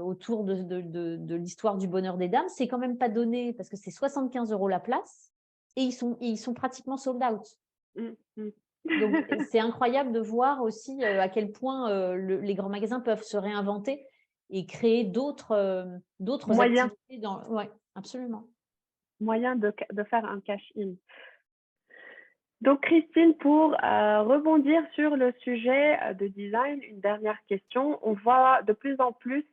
autour de l'histoire du bonheur des dames. C'est quand même pas donné parce que c'est 75 € la place et ils sont pratiquement sold out. Donc, c'est incroyable de voir aussi à quel point les grands magasins peuvent se réinventer et créer d'autres activités. Oui, absolument. Moyen de faire un cash-in. Donc, Christine, pour rebondir sur le sujet de design, une dernière question. On voit de plus en plus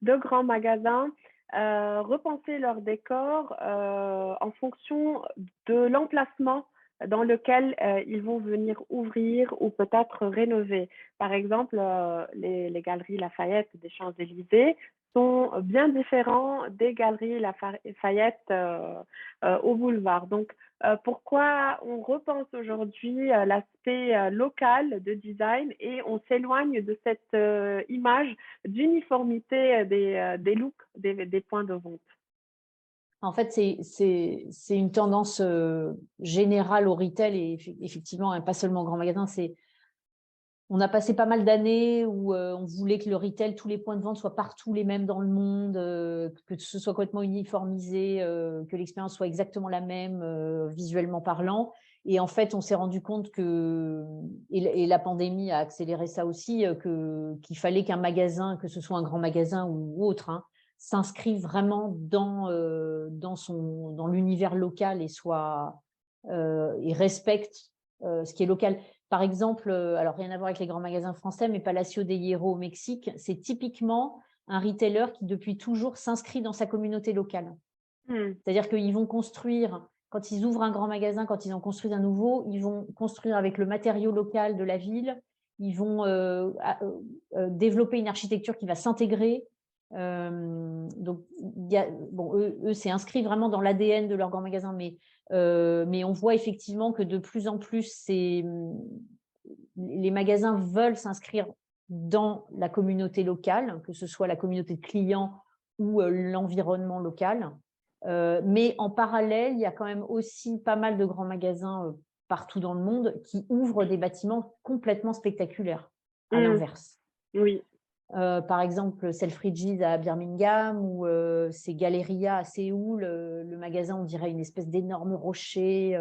de grands magasins repenser leur décor en fonction de l'emplacement dans lequel ils vont venir ouvrir ou peut-être rénover. Par exemple, les galeries Lafayette des Champs-Élysées sont bien différents des galeries Lafayette au boulevard. Donc, pourquoi on repense aujourd'hui l'aspect local de design et on s'éloigne de cette image d'uniformité des looks des points de vente. En fait, c'est une tendance générale au retail et effectivement, hein, pas seulement au grand magasin. On a passé pas mal d'années où on voulait que le retail, tous les points de vente soient partout les mêmes dans le monde, que ce soit complètement uniformisé, que l'expérience soit exactement la même visuellement parlant. Et en fait, on s'est rendu compte et la pandémie a accéléré ça aussi, qu'il fallait qu'un magasin, que ce soit un grand magasin ou autre, hein, s'inscrive vraiment dans l'univers local et respecte ce qui est local. Par exemple, alors rien à voir avec les grands magasins français, mais Palacio de Hierro au Mexique, c'est typiquement un retailer qui depuis toujours s'inscrit dans sa communauté locale. C'est-à-dire qu'ils vont construire, quand ils ouvrent un grand magasin, quand ils en construisent un nouveau, ils vont construire avec le matériau local de la ville, ils vont développer une architecture qui va s'intégrer. Donc, eux, c'est inscrit vraiment dans l'ADN de leur grand magasin, mais on voit effectivement que de plus en plus, les magasins veulent s'inscrire dans la communauté locale, que ce soit la communauté de clients ou l'environnement local. Mais en parallèle, il y a quand même aussi pas mal de grands magasins partout dans le monde qui ouvrent des bâtiments complètement spectaculaires, à l'inverse. Oui. Par exemple, Selfridges à Birmingham ou c'est Galleria à Séoul. Le magasin, on dirait une espèce d'énorme rocher.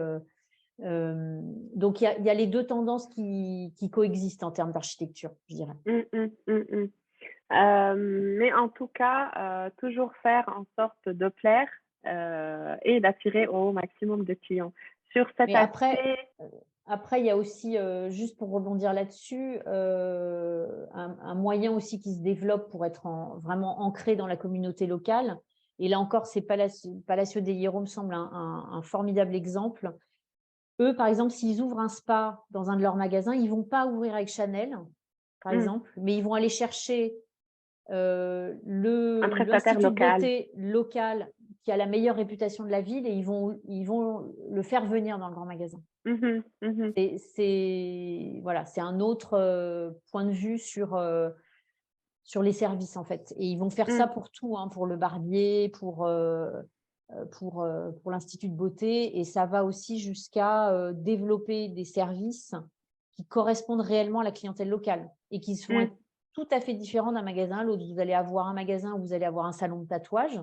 Donc, il y a les deux tendances qui coexistent en termes d'architecture, je dirais. Mais en tout cas, toujours faire en sorte de plaire et d'attirer au maximum de clients. Sur cet aspect… Après, il y a aussi, juste pour rebondir là-dessus, un moyen aussi qui se développe pour être vraiment ancré dans la communauté locale. Et là encore, c'est Palacio de Hierro me semble un formidable exemple. Eux, par exemple, s'ils ouvrent un spa dans un de leurs magasins, ils ne vont pas ouvrir avec Chanel, par exemple, mais ils vont aller chercher l'institut de beauté local qui a la meilleure réputation de la ville et ils vont le faire venir dans le grand magasin. C'est un autre point de vue sur les services en fait. Et ils vont faire ça pour tout, hein, pour le barbier, pour l'institut de beauté, et ça va aussi jusqu'à développer des services qui correspondent réellement à la clientèle locale. et qui vont être tout à fait différents d'un magasin à l'autre. Vous allez avoir un magasin où vous allez avoir un salon de tatouage,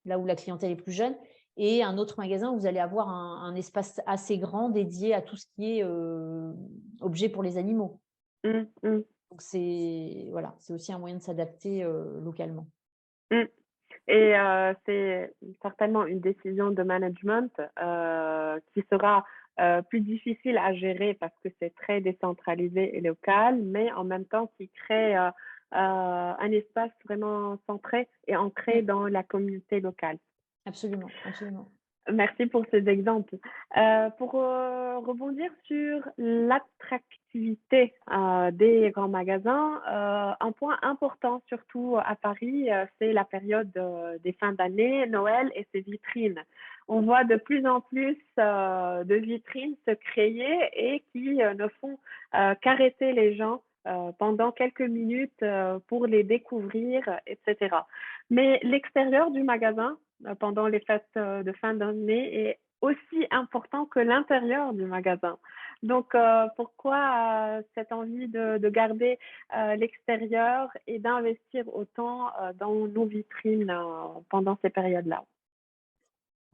là où la clientèle est plus jeune, et un autre magasin où vous allez avoir un espace assez grand dédié à tout ce qui est objet pour les animaux. Mmh, mmh, Donc c'est voilà, c'est aussi un moyen de s'adapter localement. mmh. Et c'est certainement une décision de management, qui sera, plus difficile à gérer parce que c'est très décentralisé et local, mais en même temps qui crée, un espace vraiment centré et ancré Mm, dans la communauté locale. absolument, absolument. Merci pour ces exemples. Pour, rebondir sur l'attractivité, des grands magasins, un point important, surtout à Paris, c'est la période, des fins d'année, Noël et ses vitrines. On voit de plus en plus, de vitrines se créer et qui, ne font, qu'arrêter les gens, pendant quelques minutes, pour les découvrir, et cetera. Mais l'extérieur du magasin, pendant les fêtes de fin d'année est aussi important que l'intérieur du magasin. Donc, pourquoi cette envie de garder l'extérieur et d'investir autant dans nos vitrines pendant ces périodes-là?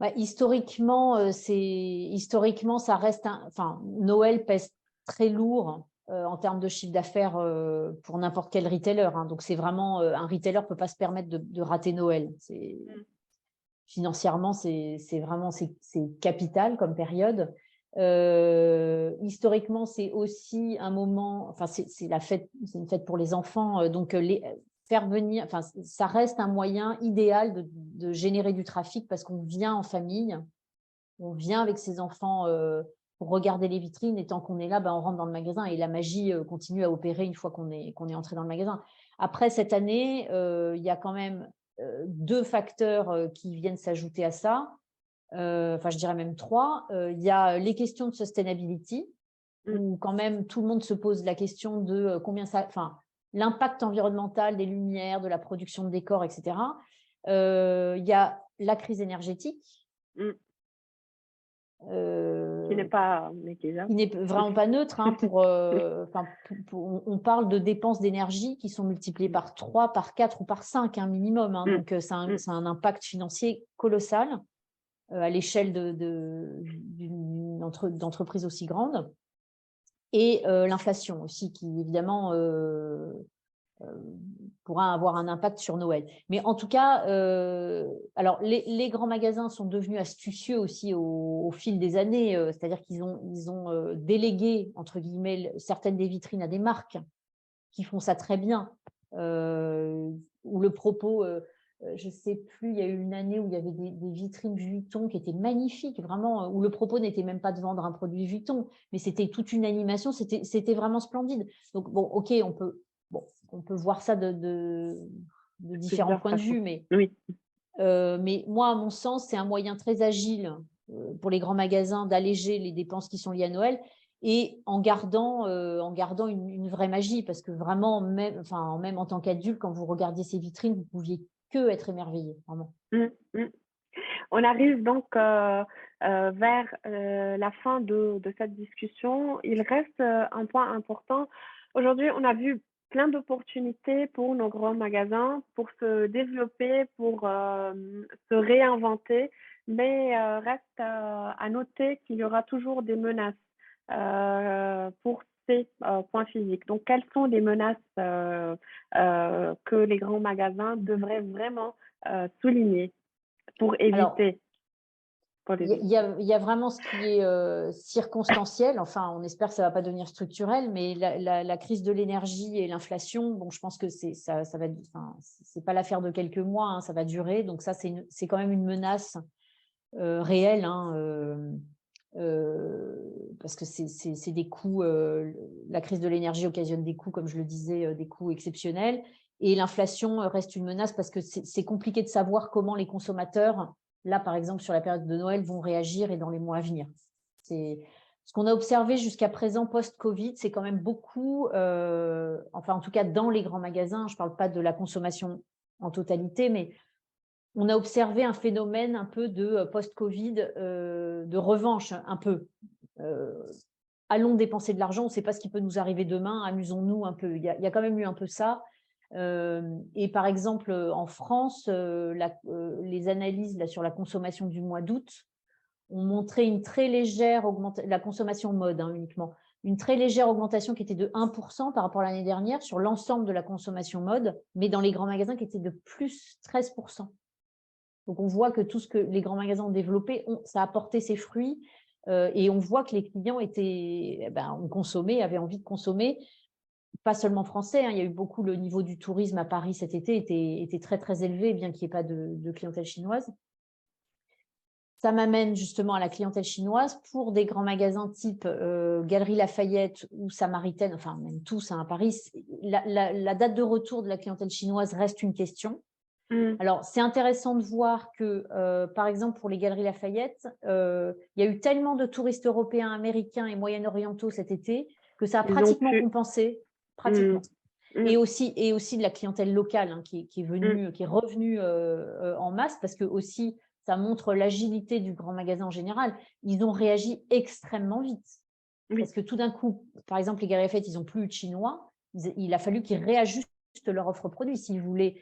Ouais, historiquement, ça reste enfin, Noël pèse très lourd en termes de chiffre d'affaires pour n'importe quel retailer, hein. Donc, c'est vraiment un retailer ne peut pas se permettre de rater Noël. Financièrement, c'est vraiment c'est capital comme période. Historiquement, c'est aussi un moment, enfin, c'est la fête, c'est une fête pour les enfants. Donc, faire venir, enfin, ça reste un moyen idéal de générer du trafic parce qu'on vient en famille, on vient avec ses enfants pour regarder les vitrines et tant qu'on est là, ben, on rentre dans le magasin et la magie continue à opérer une fois qu'on est entré dans le magasin. Après, cette année, il y a quand même deux facteurs qui viennent s'ajouter à ça. Enfin, je dirais même trois. Il y a les questions de sustainability, Mmh. où quand même tout le monde se pose la question de combien ça, enfin, l'impact environnemental des lumières, de la production de décors, etc. Il y a la crise énergétique. Mmh. Qui n'est Euh, pas négligeable. qui n'est vraiment pas neutre, hein, on parle de dépenses d'énergie qui sont multipliées Mmh. par 3, par 4 ou par 5 un minimum, hein, Mmh. donc Mmh. ça a un impact financier colossal à l'échelle d'entreprise aussi grande. Et l'inflation aussi, qui évidemment pourra avoir un impact sur Noël. Mais en tout cas, alors les grands magasins sont devenus astucieux aussi au fil des années, c'est-à-dire qu'ils ont délégué, entre guillemets, certaines des vitrines à des marques qui font ça très bien, où le propos, je ne sais plus, il y a eu une année où il y avait des vitrines Vuitton qui étaient magnifiques, vraiment, où le propos n'était même pas de vendre un produit Vuitton, mais c'était toute une animation, c'était vraiment splendide. Donc, bon, ok, on peut voir ça de différents Plusieurs points de façons. vue, Oui. mais moi, à mon sens, c'est un moyen très agile pour les grands magasins d'alléger les dépenses qui sont liées à Noël et en gardant une vraie magie, parce que vraiment, même en tant qu'adulte, quand vous regardiez ces vitrines, vous pouviez que être émerveillé, vraiment. Mmh. Mmh. On arrive donc vers la fin de cette discussion. Il reste un point important. Aujourd'hui, on a vu plein d'opportunités pour nos grands magasins, pour se développer, pour se réinventer, mais reste à noter qu'il y aura toujours des menaces pour ces points physiques. Donc, quelles sont les menaces que les grands magasins devraient vraiment souligner pour Alors, éviter pour les autres. il y a vraiment ce qui est circonstanciel, enfin, on espère que ça ne va pas devenir structurel, mais la crise de l'énergie et l'inflation, bon, je pense que ça va, enfin, c'est pas l'affaire de quelques mois, hein, ça va durer, donc ça, c'est quand même une menace réelle, hein, parce que c'est des coûts, la crise de l'énergie occasionne des coûts, comme je le disais, des coûts exceptionnels, et l'inflation reste une menace parce que c'est compliqué de savoir comment les consommateurs, là par exemple sur la période de Noël, vont réagir et dans les mois à venir. C'est ce qu'on a observé jusqu'à présent post-Covid, c'est quand même beaucoup, enfin en tout cas dans les grands magasins, je ne parle pas de la consommation en totalité, mais on a observé un phénomène un peu de post-Covid, de revanche un peu. allons dépenser de l'argent, on ne sait pas ce qui peut nous arriver demain, amusons-nous un peu. Il y a quand même eu un peu ça. Et par exemple, en France, les analyses là, sur la consommation du mois d'août ont montré une très légère augmentation, la consommation mode uniquement, une très légère augmentation qui était de 1% par rapport à l'année dernière sur l'ensemble de la consommation mode, mais dans les grands magasins qui était de plus 13%. Donc, on voit que tout ce que les grands magasins ont développé, ça a porté ses fruits et on voit que les clients ont consommé, avaient envie de consommer. Pas seulement français, il y a eu beaucoup, le niveau du tourisme à Paris cet été était très, très élevé, bien qu'il n'y ait pas de clientèle chinoise. Ça m'amène justement à la clientèle chinoise pour des grands magasins type Galeries Lafayette ou Samaritaine, enfin même tous à Paris. La date de retour de la clientèle chinoise reste une question. Alors, c'est intéressant de voir que, par exemple, pour les Galeries Lafayette, il y a eu tellement de touristes européens, américains et moyen-orientaux cet été que ça a pratiquement compensé. Pratiquement. Et aussi de la clientèle locale qui est venue, qui est revenue en masse, parce que aussi ça montre l'agilité du grand magasin en général. Ils ont réagi extrêmement vite. Parce que tout d'un coup, par exemple, les Galeries Lafayette, ils n'ont plus eu de Chinois. Il a fallu qu'ils réajustent leur offre produit. S'ils voulaient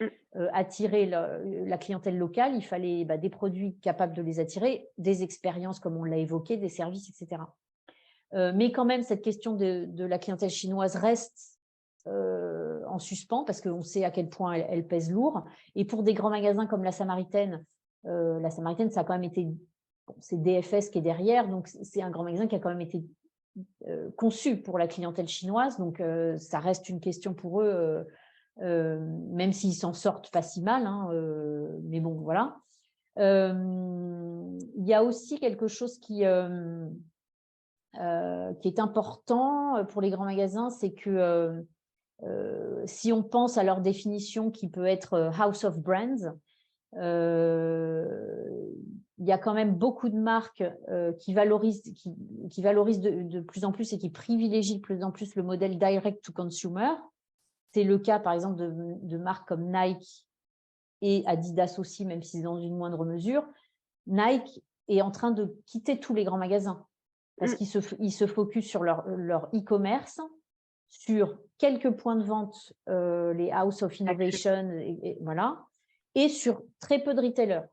attirer la clientèle locale, il fallait des produits capables de les attirer, des expériences comme on l'a évoqué, des services, etc. Mais quand même, cette question de la clientèle chinoise reste en suspens parce qu'on sait à quel point elle pèse lourd. Et pour des grands magasins comme la Samaritaine, ça a quand même été… c'est DFS qui est derrière, donc c'est un grand magasin qui a quand même été conçu pour la clientèle chinoise, donc ça reste une question pour eux, même s'ils s'en sortent pas si mal, mais bon, voilà. Il y a aussi quelque chose qui est important pour les grands magasins, c'est que si on pense à leur définition qui peut être House of Brands, il y a quand même beaucoup de marques qui valorisent de plus en plus et qui privilégient de plus en plus le modèle direct to consumer. C'est le cas, par exemple, de marques comme Nike et Adidas aussi, même si c'est dans une moindre mesure. Nike est en train de quitter tous les grands magasins parce qu'ils se focus sur leur e-commerce, sur quelques points de vente, les House of Innovation, voilà, et sur très peu de retailers.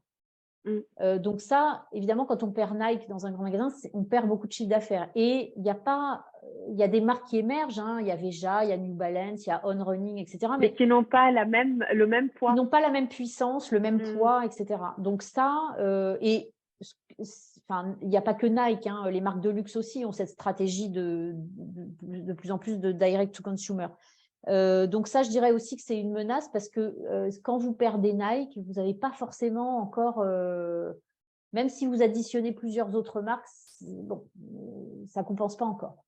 Donc ça, évidemment, quand on perd Nike dans un grand magasin, on perd beaucoup de chiffre d'affaires. Et il y a des marques qui émergent, il y a Veja, il y a New Balance, il y a On Running, etc. Mais qui n'ont pas le même poids. Qui n'ont pas la même puissance, le même poids, etc. Donc ça, il n'y a pas que Nike, les marques de luxe aussi ont cette stratégie de plus en plus de direct to consumer. Donc ça, je dirais aussi que c'est une menace parce que quand vous perdez Nike, vous n'avez pas forcément encore, même si vous additionnez plusieurs autres marques, ça ne compense pas encore.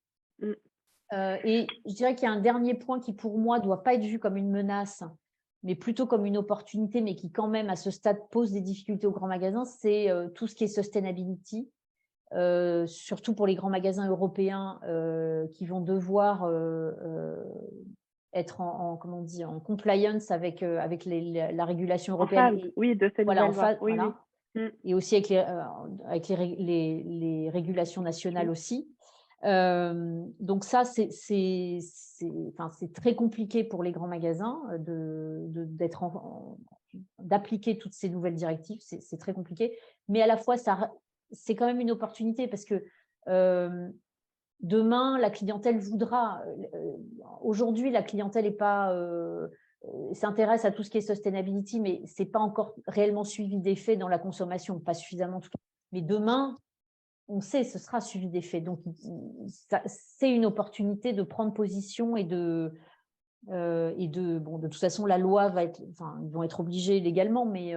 Et je dirais qu'il y a un dernier point qui, pour moi, ne doit pas être vu comme une menace, mais plutôt comme une opportunité, mais qui quand même, à ce stade, pose des difficultés aux grands magasins, c'est tout ce qui est sustainability, surtout pour les grands magasins européens qui vont devoir être en compliance avec la régulation européenne. Oui, de ces nouvelles lois. Voilà. Et aussi avec les régulations nationales aussi. Donc ça, c'est très compliqué pour les grands magasins d'appliquer toutes ces nouvelles directives. C'est très compliqué. Mais à la fois, c'est quand même une opportunité parce que demain, la clientèle voudra… Aujourd'hui, la clientèle s'intéresse à tout ce qui est sustainability, mais ce n'est pas encore réellement suivi d'effet dans la consommation, pas suffisamment. Mais demain, on sait, ce sera suivi d'effet. Donc, c'est une opportunité de prendre position et de toute façon, la loi ils vont être obligés légalement, mais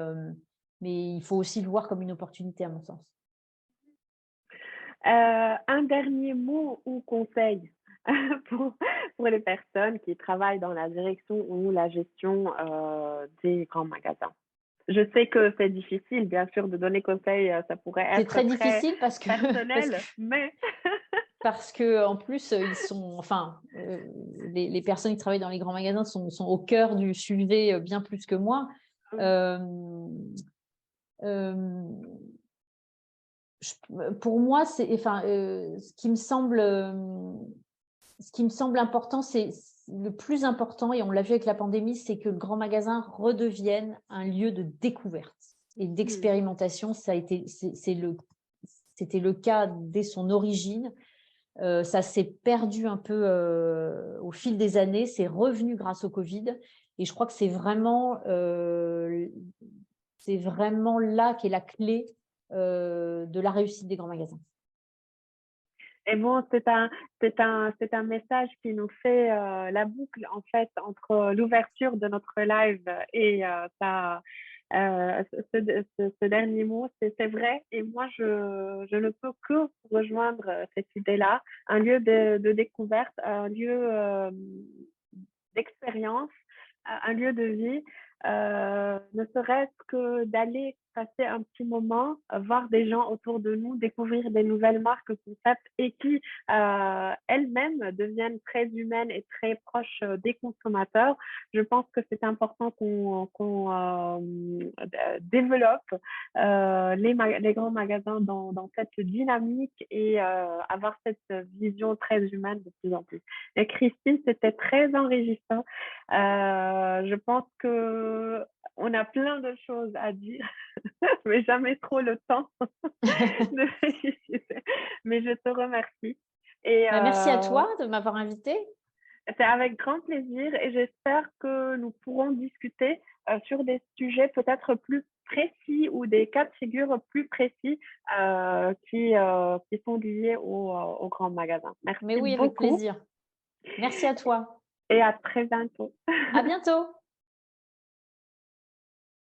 il faut aussi le voir comme une opportunité, à mon sens. Un dernier mot ou conseil pour les personnes qui travaillent dans la direction ou la gestion des grands magasins. Je sais que c'est difficile, bien sûr, de donner conseil, ça pourrait être très difficile parce que personnel, mais parce que en plus ils sont, les personnes qui travaillent dans les grands magasins sont au cœur du sujet bien plus que moi. Pour moi, ce qui me semble important, c'est le plus important, et on l'a vu avec la pandémie, c'est que le grand magasin redevienne un lieu de découverte et d'expérimentation. C'était le cas dès son origine. Ça s'est perdu un peu au fil des années, c'est revenu grâce au Covid. Et je crois que c'est vraiment là qu'est la clé de la réussite des grands magasins. Et bon, c'est un message qui nous fait la boucle, en fait, entre l'ouverture de notre live et ce dernier mot. C'est vrai. Et moi, je ne peux que rejoindre cette idée-là. Un lieu de découverte, un lieu d'expérience, un lieu de vie, ne serait-ce que d'aller passer un petit moment, voir des gens autour de nous, découvrir des nouvelles marques, concepts et qui elles-mêmes deviennent très humaines et très proches des consommateurs. Je pense que c'est important qu'on développe les grands magasins dans cette dynamique et avoir cette vision très humaine de plus en plus. Et Christine, c'était très enrichissant. Je pense que on a plein de choses à dire, mais jamais trop le temps. Mais je te remercie. Et Merci à toi de m'avoir invitée. c'est avec grand plaisir et j'espère que nous pourrons discuter sur des sujets peut-être plus précis ou des cas de figure plus précis qui sont liés au grand magasin. Mais Merci oui, avec beaucoup plaisir. Merci à toi. et à très bientôt. À bientôt.